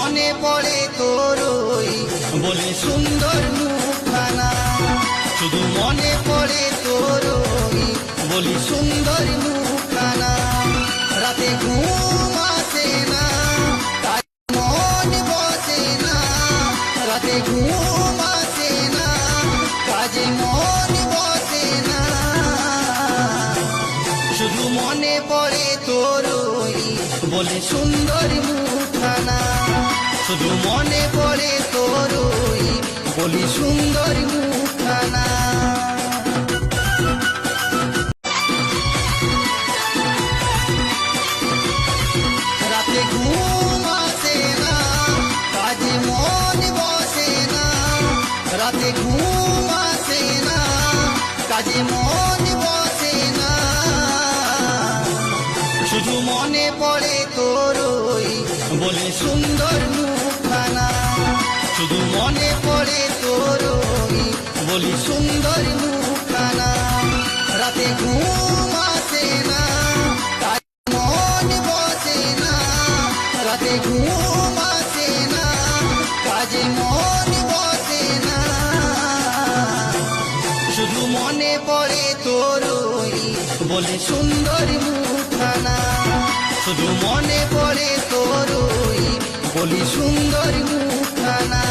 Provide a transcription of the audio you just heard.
মনে পড়ে তোর ওই বলে সুন্দর মুখখানা, শুধু মনে পড়ে তোর ওই বলি সুন্দর মুখখানা। রাতে ঘুম আসে না, তাই মন বসে না, রাতে ঘুম আসে না, কাজে মন বসে না, শুধু মনে পড়ে তোর ওই বলে সুন্দর মুখখানা, শুধু মনে পড়ে তোর ওই বলি সুন্দর মুখখানা। রাতে ঘুম আসে না, কাজে মন বসে না, রাতে ঘুম আসে না, কাজে মন বসে না, শুধু মনে পড়ে তোর ওই বলে সুন্দর মুখখানা, শুধু মনে পড়ে তোর ওই বলি সুন্দর মুখখানা। রাতে ঘুম আসে না, তাই মন বসে না, রাতে ঘুম আসে না, কাজে মন বসে না, শুধু মনে পড়ে তোর ওই বলে সুন্দর মুখখানা, শুধু মনে পড়ে তোর ওই বলি সুন্দর মুখখানা।